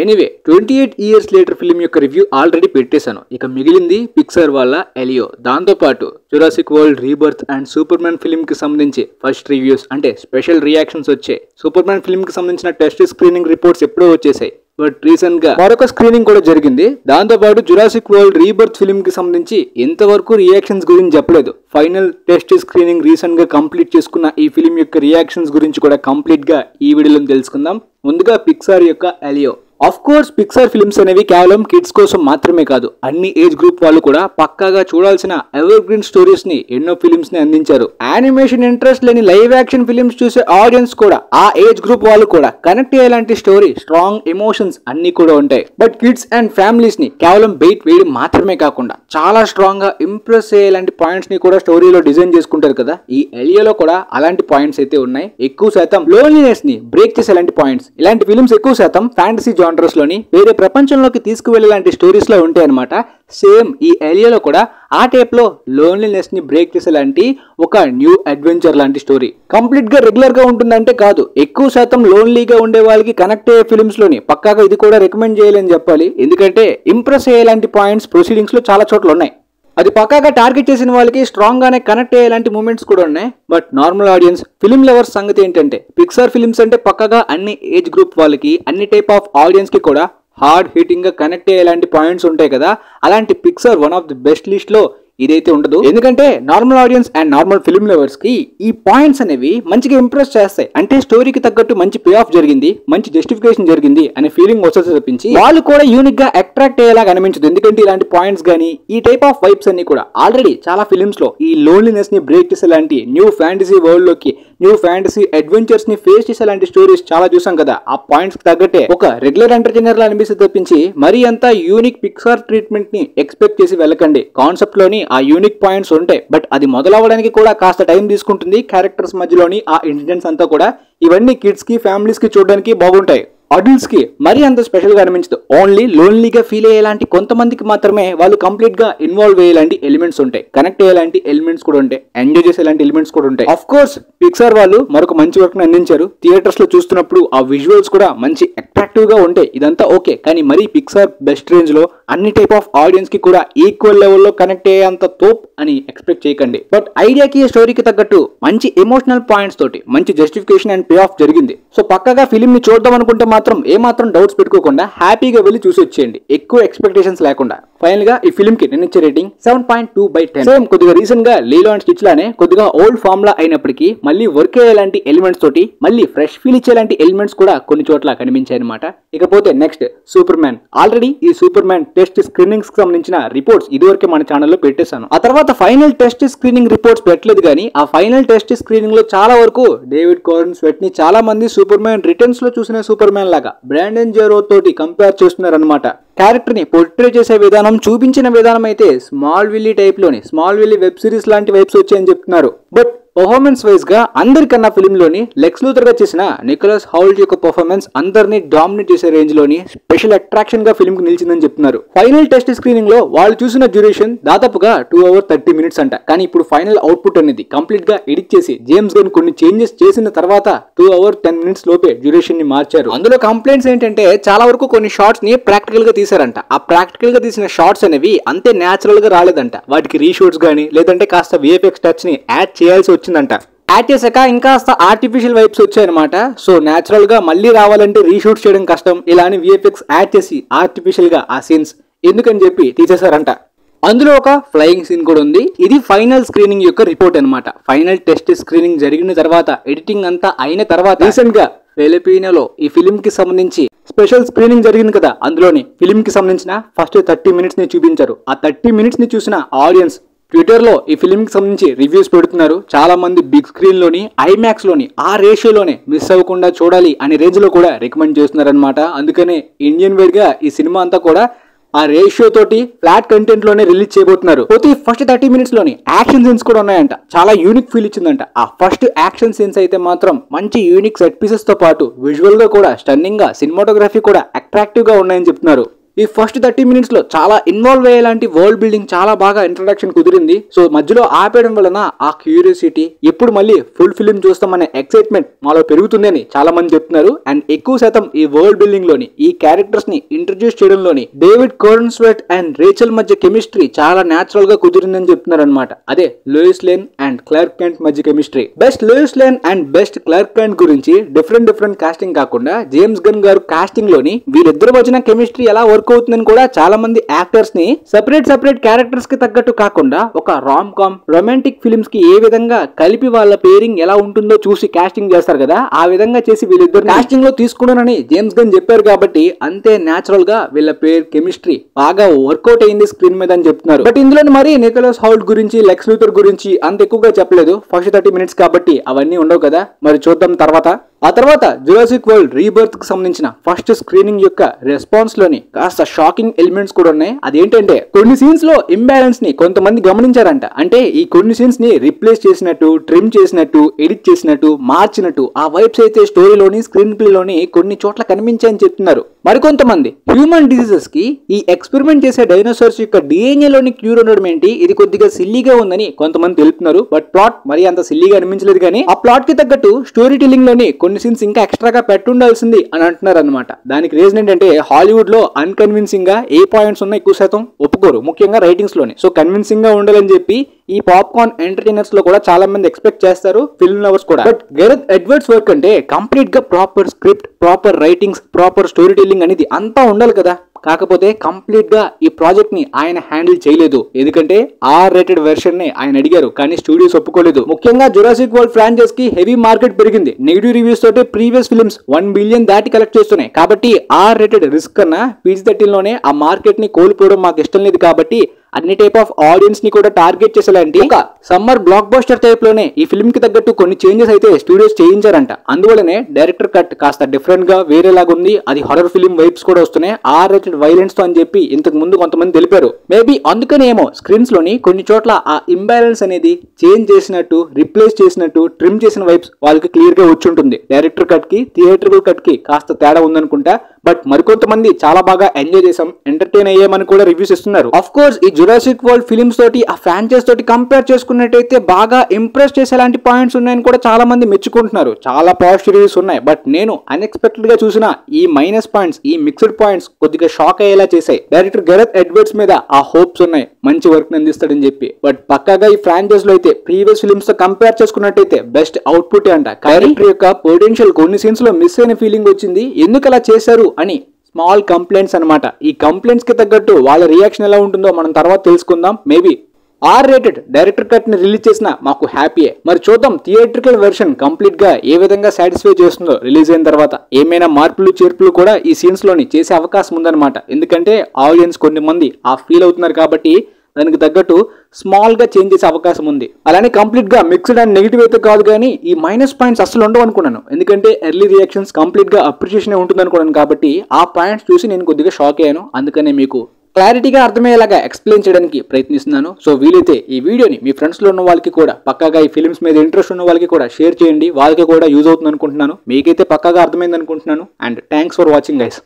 Anyway 28 years later film యొక్క review already పెట్టేశాను. ఇక మిగిలింది పిక్సార్ వాళ్ళ ఎలియో. దాంతోపాటు Jurassic world rebirth and super man film కి సంబంధించి ఫస్ట్ రివ్యూస్ అంటే స్పెషల్ రియాక్షన్స్ వచ్చాయి. సూపర్ మ్యాన్ ఫిల్మ్ కి సంబంధించిన టెస్ట్ స్క్రీనింగ్ రిపోర్ట్స్ ఎప్పుడో వచ్చేసాయి. బట్ రీసెంట్ గా మరొక స్క్రీనింగ్ కూడా జరిగింది. దాంతోపాటు జురాసిక్ వరల్డ్ రీబర్త్ ఫిల్మ్ కి సంబంధించి ఎంతవరకు రియాక్షన్స్ గురించి చెప్పలేదు. ఫైనల్ టెస్ట్ స్క్రీనింగ్ రీసెంట్ గా కంప్లీట్ చేసుకున్న ఈ ఫిల్మ్ యొక్క రియాక్షన్స్ గురించి కూడా కంప్లీట్ గా ఈ వీడియోలో తెలుసుకుందాం. ముందుగా పిక్సార్ యొక్క Helio. Of course Pixar films అనేవి కేవలం కిడ్స్ కోసం మాత్రమే కాదు, అన్ని ఏజ్ గ్రూప్ వాళ్ళు కూడా పక్కాగా చూడాల్సిన ఎవర్ గ్రీన్ స్టోరీస్ ని ఎన్నో ఫిల్మ్స్ ని అందించారు. యానిమేషన్ ఇంట్రెస్ట్ లేని లైవ్ యాక్షన్ ఫిల్మ్స్ చూసే ఆడియన్స్ కూడా ఆ ఏజ్ గ్రూప్ వాళ్ళు కూడా కనెక్ట్ అయ్యేలాంటి స్టోరీ, స్ట్రాంగ్ ఎమోషన్స్ అన్ని కూడా ఉంటాయి. బట్ కిడ్స్ అండ్ ఫ్యామిలీస్ ని కేవలం బెయిట్ వేయడం మాత్రమే కాకుండా చాలా స్ట్రాంగ్ గా ఇంప్రెస్ అయ్యేలాంటి పాయింట్స్ ని కూడా స్టోరీలో డిజైన్ చేసుకుంటారు కదా. ఈ ఎలియోలో కూడా అలాంటి పాయింట్స్ అయితే ఉన్నాయి. ఎక్కువ శాతం లోన్లీనెస్ ని బ్రేక్ చేసేలాంటి పాయింట్స్. ఇలాంటి ఫిల్మ్స్ ఎక్కువ శాతం ఫ్యాంటసీ జానర్స్ లోని వేరే ప్రపంచంలోకి తీసుకువెళ్ళేలాంటి స్టోరీస్ లో ఉంటాయి అనమాట. సేమ్ ఈ ఏరియాలో కూడా ఆ టైప్ లో లోన్లీనెస్ ని బ్రేక్ చేసేలాంటి ఒక న్యూ అడ్వెంచర్ లాంటి స్టోరీ. కంప్లీట్ గా రెగ్యులర్ గా ఉంటుందంటే కాదు, ఎక్కువ శాతం లోన్లీగా ఉండే వాళ్ళకి కనెక్ట్ అయ్యే ఫిల్మ్స్ లోని పక్కాగా ఇది కూడా రికమెండ్ చేయాలని చెప్పాలి. ఎందుకంటే ఇంప్రెస్ అయ్యేలాంటి పాయింట్స్ ప్రొసీడింగ్స్ లో చాలా చోట్ల ఉన్నాయి. అది పక్కాగా టార్గెట్ చేసిన వాళ్ళకి స్ట్రాంగ్ గానే కనెక్ట్ అయ్యేలాంటి మూమెంట్స్ కూడా ఉన్నాయి. But normal audience, film lovers సంగతి ఏంటంటే పిక్సార్ ఫిల్మ్స్ అంటే పక్కాగా అన్ని ఏజ్ గ్రూప్ వాళ్ళకి, అన్ని టైప్ ఆఫ్ ఆడియన్స్ కి కూడా హార్డ్ హిట్టింగ్ గా కనెక్ట్ అయ్యేలాంటి పాయింట్స్ ఉంటాయి కదా. అలాంటి Pixar one of the best list లో ఇదైతే ఉండదు. ఎందుకంటే normal audience and normal film lovers కి ఈ పాయింట్స్ అనేవి మంచిగా ఇంప్రెస్ చేస్తాయి. అంటే స్టోరీకి తగ్గట్టు మంచి పే ఆఫ్ జరిగింది, మంచి జస్టిఫికేషన్ జరిగింది అనే ఫీలింగ్ వస్తుంది తప్పించి వాళ్ళు కూడా యూనిక్ గా అట్రాక్ట్ అయ్యేలాగా అనిపించదు. ఎందుకంటే ఇలాంటి పాయింట్స్ గానీ ఈ టైప్ ఆఫ్ వైబ్స్ అన్ని కూడా ఆల్రెడీ చాలా ఫిల్మ్స్ లో ఈ లోన్లీనెస్ ని బ్రేక్ చేసేలాంటి న్యూ ఫ్యాంటసీ వరల్డ్ లోకి, న్యూ ఫ్యాంటసీ అడ్వెంచర్స్ ని ఫేస్ చేసేలాంటి స్టోరీస్ చాలా చూసాం కదా. ఆ పాయింట్స్ కి తగ్గట్టే ఒక రెగ్యులర్ ఎంటర్టైనర్ లా అనిపిస్తుంది తప్పించి మరీ అంతా యూనిక్ పిక్సార్ ట్రీట్మెంట్ ని ఎక్స్పెక్ట్ చేసి వెళ్ళకండి. కాన్సెప్ట్ లోని ఆ యూనిక్ పాయింట్స్ ఉంటాయి, బట్ అది మొదలవడానికి కూడా కాస్త టైం తీసుకుంటుంది. క్యారెక్టర్స్ మధ్యలోని ఆ ఇన్సిడెంట్స్ అంతా కూడా ఇవన్నీ కిడ్స్ కి, ఫ్యామిలీస్ కి చూడడానికి బాగుంటాయి. అడల్ట్స్ కి మరీ అంత స్పెషల్ గా అనిపించదు. ఓన్లీ లోన్లీగా ఫీల్ అయ్యేలాంటి కొంతమందికి మాత్రమే వాళ్ళు కంప్లీట్ గా ఇన్వాల్వ్ అయ్యేలాంటి ఎలిమెంట్స్ ఉంటాయి, కనెక్ట్ అయ్యేలాంటి ఎలిమెంట్స్ కూడా ఉంటాయి, ఎంజాయ్ చేసేలాంటి ఎలిమెంట్స్ కూడా ఉంటాయి. ఆఫ్ కోర్స్ పిక్సార్ వాళ్ళు మరొక మంచి వర్క్ ని అందించారు. థియేటర్స్ లో చూస్తున్నప్పుడు ఆ విజువల్స్ కూడా మంచి అట్రాక్టివ్ గా ఉంటాయి. ఇదంతా ఓకే, కానీ మరీ పిక్సార్ బెస్ట్ రేంజ్ లో అన్ని టైప్ ఆఫ్ ఆడియన్స్ కి కూడా ఈక్వల్ లెవెల్లో కనెక్ట్ అయ్యేంత తోప్ అని ఎక్స్పెక్ట్ చేయకండి. బట్ ఐడియాకి, స్టోరీకి తగ్గట్టు మంచి ఎమోషనల్ పాయింట్స్ తోటి మంచి జస్టిఫికేషన్ అండ్ పే ఆఫ్ జరిగింది. సో పక్కగా ఫిలిం ని చూద్దాం అనుకుంటే మాత్రం ఏమాత్రం డౌట్స్ పెట్టుకోకుండా హ్యాపీగా వెళ్ళి చూసి వచ్చేయండి, ఎక్కువ ఎక్స్పెక్టేషన్స్ లేకుండా. ఫైనల్ గా ఈ ఫిల్మ్ కి నేను ఇచ్చే రేటింగ్ 7.2/10. సేమ్ కొద్దిగా రీసెంట్ గా లీలో అండ్ స్టిచ్ లానే కొద్దిగా ఓల్డ్ ఫార్మ్ లా అయినప్పటికీ మళ్ళీ వర్క్ అయ్యేలాంటి ఎలిమెంట్స్ తోటి మళ్ళీ ఫ్రెష్ ఫీల్ ఇచ్చేలాంటి ఎలిమెంట్స్ కూడా కొన్ని చోట్ల కనిపించాయి అనమాట. ఇకపోతే నెక్స్ట్ సూపర్ మ్యాన్. ఆల్రెడీ ఈ సూపర్ మ్యాన్ టెస్ట్ స్క్రీనింగ్స్ కి సంబంధించిన రిపోర్ట్స్ ఇదివరకే మన ఛానల్లో పెట్టేశాను. ఆ తర్వాత ఫైనల్ టెస్ట్ స్క్రీనింగ్ రిపోర్ట్స్ పెట్టలేదు, కానీ ఆ ఫైనల్ టెస్ట్ స్క్రీనింగ్ లో చాలా వరకు డేవిడ్ కోరన్ స్వెట్ ని చాలా మంది సూపర్ మ్యాన్ రిటర్న్స్ లో చూసిన సూపర్ మ్యాన్ లాగా బ్రాండన్ జెరో తోటి కంపేర్ చేస్తున్నారు అనమాట. క్యారెక్టర్ ని పోర్ట్రే చేసే విధానం, చూపించిన విధానం అయితే స్మాల్ విల్లీ టైప్ లోని, స్మాల్ విల్లీ వెబ్ సిరీస్ లాంటి వైబ్స్ వచ్చాయని చెప్తున్నారు. బట్ పర్ఫార్మెన్స్ వైజ్ గా అందరికన్నా ఫిల్మ్ లోని లెక్స్ లూథర్ గా చేసిన నికోలస్ హౌల్ట్ యొక్క పర్ఫార్మెన్స్ అందరినీ డామినేట్ చేసే రేంజ్ లోని స్పెషల్ అట్రాక్షన్ గా ఫిల్మ్ కి నిలిచిందని చెప్తున్నారు. ఫైనల్ టెస్ట్ స్క్రీనింగ్ లో వాళ్ళు చూసిన డ్యూరేషన్ దాదాపుగా 2:30 అంట. కానీ ఇప్పుడు ఫైనల్ అవుట్పుట్ అనేది కంప్లీట్ గా ఎడిట్ చేసి జేమ్స్ గన్ కొన్ని చేంజెస్ చేసిన తర్వాత 2:10 లోపే డ్యూరేషన్ ని మార్చారు. అందులో కంప్లైంట్స్ ఏంటంటే చాలా వరకు కొన్ని షార్ట్స్ ని ప్రాక్టికల్ గా తీసారంట. ఆ ప్రాక్టికల్ గా తీసిన షార్ట్స్ అనేవి అంతే న్యాచురల్ గా రాలేదంట. వాటికి రీషూట్స్ గానీ లేదంటే కాస్త విఎఫ్ఎక్స్ టచ్ ని యాడ్ చేయాల్సి వచ్చిందంట. యాడ్ చేశాక ఇంకా ఆర్టిఫిషియల్ వైబ్స్ వచ్చాయన్నమాట. సో న్యాచురల్ గా మళ్ళీ రావాలంటే రీషూట్ చేయడం కష్టం. ఇలా అని విఎఫ్ఎక్స్ యాడ్ చేసి ఆర్టిఫిషియల్ గా ఆ సీన్స్ ఎందుకని చెప్పి తీసేశారంట. అందులో ఒక ఫ్లయింగ్ సీన్ కూడా ఉంది. ఇది ఫైనల్ స్క్రీనింగ్ యొక్క రిపోర్ట్ అనమాట. ఫైనల్ టెస్ట్ స్క్రీనింగ్ జరిగిన తర్వాత, ఎడిటింగ్ అంతా అయిన తర్వాత రీసెంట్ గా ఫిలిపినోలో ఈ ఫిలిం కి సంబంధించి స్పెషల్ స్క్రీనింగ్ జరిగింది కదా. అందులోని ఫిలిం కి సంబంధించిన ఫస్ట్ 30 మినిట్స్ ని చూపించారు. ఆ 30 మినిట్స్ ని చూసిన ఆడియన్స్ ట్విట్టర్ లో ఈ ఫిల్మ్ కి సంబంధించి రివ్యూస్ పెడుతున్నారు. చాలా మంది బిగ్ స్క్రీన్ లోని, ఐమాక్స్ లోని ఆ రేషియోలోనే మిస్ అవ్వకుండా చూడాలి అనే రేంజ్ లో కూడా రికమెండ్ చేస్తున్నారు అనమాట. అందుకనే ఇండియన్ వైడ్ గా ఈ సినిమా అంతా కూడా ఆ రేషియో తోటి ఫ్లాట్ కంటెంట్ లోనే రిలీజ్ చేయబోతున్నారు. ప్రతి ఫస్ట్ 30 మినిట్స్ లోని యాక్షన్ సీన్స్ కూడా ఉన్నాయంట. చాలా యూనిక్ ఫీల్ ఇచ్చిందంట. ఆ ఫస్ట్ యాక్షన్ సీన్స్ అయితే మాత్రం మంచి యూనిక్ సెట్ పీసెస్ తో పాటు విజువల్ గా కూడా స్టన్నింగ్ గా, సినిమాటోగ్రఫీ కూడా అట్రాక్టివ్ గా ఉన్నాయని చెప్తున్నారు. ఈ ఫస్ట్ 30 minutes లో చాలా ఇన్వాల్వ్ అయ్యేలాంటి వరల్డ్ బిల్డింగ్ చాలా బాగా ఇంట్రడక్షన్ కుదిరింది. సో మధ్యలో ఆపేయడం వలన ఆ క్యూరియాసిటీ ఎప్పుడు మళ్ళీ ఫుల్ ఫిలిం చూస్తామనే ఎక్సైట్మెంట్ మాలో పెరుగుతుందని చాలా మంది చెప్తున్నారు. అండ్ ఎక్కువ శాతం ఈ వరల్డ్ బిల్డింగ్ లోని ఈ క్యారెక్టర్స్ ని ఇంట్రడ్యూస్ చేయడంలోని డేవిడ్ కోర్న్స్వెట్ అండ్ రేచల్ మధ్య కెమిస్ట్రీ చాలా నేచురల్ గా కుదిరిందని చెప్తున్నారు అనమాట. అదే Lois Lane and Clark Kent మధ్య chemistry. Best Lois Lane and best Clark Kent గురించి డిఫరెంట్ కాస్టింగ్ కాకుండా జేమ్స్ గన్ గారు కాస్టింగ్ లోని వీరిద్దరు వచ్చిన కెమిస్ట్రీ ఎలా వర్క్ అవుతుందని కూడా చాలా మంది యాక్టర్స్ ని సెపరేట్ క్యారెక్టర్స్ కి తగ్గట్టు కాకుండా ఒక రామ్ కామ్ రొమాంటిక్ ఫిల్మ్స్ కి ఏ విధంగా కలిపి వాళ్ళ పేరింగ్ ఎలా ఉంటుందో చూసి కాస్టింగ్ చేస్తారు కదా, ఆ విధంగా చేసి వీళ్ళిద్దరు కాస్టింగ్ లో తీసుకున్నానని జేమ్స్ గన్ చెప్పారు కాబట్టి అంతే నేచురల్ గా వీళ్ళ పేరు కెమిస్ట్రీ బాగా వర్కౌట్ అయింది స్క్రీన్ మీద అని చెప్తున్నారు. బట్ ఇందులో మరి నికోలస్ హౌల్ట్ గురించి లెక్స్ లూథర్ గురించి అంత ఎక్కువగా చెప్పలేదు. ఫస్ట్ 30 minutes కాబట్టి అవన్నీ ఉండవు కదా, మరి చూద్దాం తర్వాత. ఆ తర్వాత జురాసిక్ వరల్డ్ రీబర్త్ కి సంబంధించిన ఫస్ట్ స్క్రీనింగ్ యొక్క రెస్పాన్స్ లోని కాస్త షాకింగ్ ఎలిమెంట్స్ కూడా ఉన్నాయి. అదేంటంటే కొన్ని సీన్స్ లో ఇంబ్యాలెన్స్ ని కొంతమంది గమనించారంట. అంటే ఈ కొన్ని సీన్స్ ని రిప్లేస్ చేసినట్టు, ట్రిమ్ చేసినట్టు, ఎడిట్ చేసినట్టు, మార్చినట్టు ఆ వైబ్స్ అయితే స్టోరీలోని స్క్రీన్ ప్లే లోని కొన్ని చోట్ల కనిపించాయని చెప్తున్నారు. మరికొంతమంది హ్యూమన్ డిసీజెస్ కి ఈ ఎక్స్పెరిమెంట్ చేసే డైనోసార్స్ యొక్క డిఎన్ఏ లోని క్యూర్ ఉండడం ఏంటి, ఇది కొద్దిగా సిల్లీగా ఉందని కొంతమంది తెలుపుతున్నారు. బట్ ప్లాట్ మరి అంత సిల్లీగా అనిపించలేదు. కానీ ఆ ప్లాట్ కి తగ్గట్టు స్టోరీ టెల్లింగ్ లోని కొన్ని సీన్స్ ఇంకా ఎక్స్ట్రాగా పెట్టుండాల్సింది అని అంటున్నారు అనమాట. దానికి రీజన్ ఏంటంటే హాలీవుడ్ లో అన్కన్విన్సింగ్ గా ఏ పాయింట్స్ ఉన్నా ఎక్కువ శాతం ఒప్పుకోరు, ముఖ్యంగా రైటింగ్స్ లోనే. సో కన్విన్సింగ్ గా ఉండాలని చెప్పి ఈ పాప్కార్న్ ఎంటర్టైనర్స్ లో కూడా చాలా మంది ఎక్స్పెక్ట్ చేస్తారు, ఫిల్మ్ లవర్స్ కూడా. బట్ గెరెత్ ఎడ్వర్డ్స్ వర్క్ అంటే కంప్లీట్ గా proper script, proper writings, proper story telling అనేది అంతా ఉండాలి కదా. కాకపోతే కంప్లీట్ గా ఈ ప్రాజెక్ట్ ని ఆయన హ్యాండిల్ చేయలేదు. ఎందుకంటే R-rated వెర్షన్ ని ఆయన అడిగారు కానీ స్టూడియోస్ ఒప్పుకోలేదు. ముఖ్యంగా జురాసిక్ వరల్డ్ ఫ్రాంచైజ్ కి హెవీ మార్కెట్ పెరిగింది. నెగిటివ్ రివ్యూస్ తోటి ప్రీవియస్ ఫిల్మ్స్ 1 billion దాటి కలెక్ట్ చేస్తున్నాయి. కాబట్టి R-rated రిస్క్ కన్నా PG-13 లోనే ఆ మార్కెట్ ని కోల్పోవడం మాకు ఇష్టం లేదు. కాబట్టి అన్ని టైప్ ఆఫ్ ఆడియన్స్ ని కూడా టార్గెట్ చేసేలాంటి ఒక సమ్మర్ బ్లాక్ బస్టర్ టైప్ లోనే ఈ ఫిల్మ్ కి తగ్గట్టు కొన్ని చేంజెస్ అయితే స్టూడియోస్ చేయించారంట. అందువల్లనే డైరెక్టర్ కట్ కాస్త డిఫరెంట్ గా వేరేలాగా ఉంది. అది హారర్ ఫిల్మ్ వైబ్స్ కూడా వస్తున్నాయి, R-rated వైలెన్స్ తో అని చెప్పి ఇంతకు ముందు కొంతమంది తెలిపారు. మేబీ అందుకనేమో స్క్రీన్స్ లోని కొన్ని చోట్ల ఆ ఇంబ్యాలెన్స్ అనేది చేంజ్ చేసినట్టు, రిప్లేస్ చేసినట్టు, ట్రిమ్ చేసిన వైబ్స్ వాళ్ళకి క్లియర్ గా వచ్చి ఉంటుంది. డైరెక్టర్ కట్ కి థియేట్రికల్ కట్ కి కాస్త తేడా ఉందనుకుంటా. బట్ మరికొంతమంది చాలా బాగా ఎంజాయ్ చేసాం, ఎంటర్టైన్ అయ్యామని కూడా రివ్యూస్ ఇస్తున్నారు. ఆఫ్ కోర్స్ ఈ జురాసిక్ వరల్డ్ ఫిల్మ్స్ తోటి ఆ ఫ్రాంచైజ్ తోటి కంపేర్ చేసుకున్నట్టయితే బాగా ఇంప్రెస్ చేసేలాంటి పాయింట్స్ ఉన్నాయని కూడా చాలా మంది మెచ్చుకుంటున్నారు. చాలా పాజిటివ్ రివ్యూస్ ఉన్నాయి. బట్ నేను అన్ఎక్స్పెక్టెడ్ గా చూసిన ఈ మైనస్ పాయింట్స్, ఈ మిక్స్డ్ పాయింట్స్ కొద్దిగా షాక్ అయ్యేలా చేశాయి. డైరెక్టర్ గెరెత్ ఎడ్వర్డ్స్ మీద ఆ హోప్స్ ఉన్నాయి, మంచి వర్క్ అందిస్తాడని చెప్పి. బట్ పక్కాగా ఈ ఫ్రాంచైజ్ లో అయితే ప్రీవియస్ ఫిల్మ్స్ తో కంపేర్ చేసుకున్నట్టయితే బెస్ట్ అవుట్పుట్ అంట. డైరెక్టర్ యొక్క పొటెన్షియల్ కొన్ని సీన్స్ లో మిస్ అయిన ఫీలింగ్ వచ్చింది. ఎందుకు అలా చేశారు అని స్మాల్ కంప్లైంట్స్ అనమాట. ఈ కంప్లైంట్స్ కి తగ్గట్టు వాళ్ళ రియాక్షన్ ఎలా ఉంటుందో మనం తర్వాత తెలుసుకుందాం. మేబీ R-rated డైరెక్టర్ కట్ ని రిలీజ్ చేసిన మాకు హ్యాపీయే. మరి చూద్దాం థియేట్రికల్ వెర్షన్ కంప్లీట్ గా ఏ విధంగా సాటిస్ఫై చేస్తుందో రిలీజ్ అయిన తర్వాత. ఏమైనా మార్పులు చేర్పులు కూడా ఈ సీన్స్ లోని చేసే అవకాశం ఉందన్నమాట. ఎందుకంటే ఆడియన్స్ కొన్ని మంది ఆ ఫీల్ అవుతున్నారు కాబట్టి దానికి తగ్గట్టు స్మాల్ గా చేంజ్ చేసే అవకాశం ఉంది. అలానే కంప్లీట్ గా మిక్స్డ్ అండ్ నెగిటివ్ అయితే కాదు, కానీ ఈ మైనస్ పాయింట్స్ అసలు ఉండవు అనుకున్నాను. ఎందుకంటే ఎర్లీ రియాక్షన్స్ కంప్లీట్ గా అప్రిషియేషన్ ఉంటుంది అనుకున్నాను. కాబట్టి ఆ పాయింట్స్ చూసి నేను కొద్దిగా షాక్ అయ్యాను. అందుకనే మీకు క్లారిటీగా అర్థమయ్యేలాగా ఎక్స్ప్లెయిన్ చేయడానికి ప్రయత్నిస్తున్నాను. సో వీలైతే ఈ వీడియోని మీ ఫ్రెండ్స్ లో ఉన్న వాళ్ళకి కూడా, పక్కాగా ఈ ఫిల్మ్స్ మీద ఇంట్రెస్ట్ ఉన్న వాళ్ళకి కూడా షేర్ చేయండి. వాళ్ళకి కూడా యూజ్ అవుతుంది అనుకుంటున్నాను. మీకైతే పక్కాగా అర్థమైంది అనుకుంటున్నాను. And thanks for watching guys.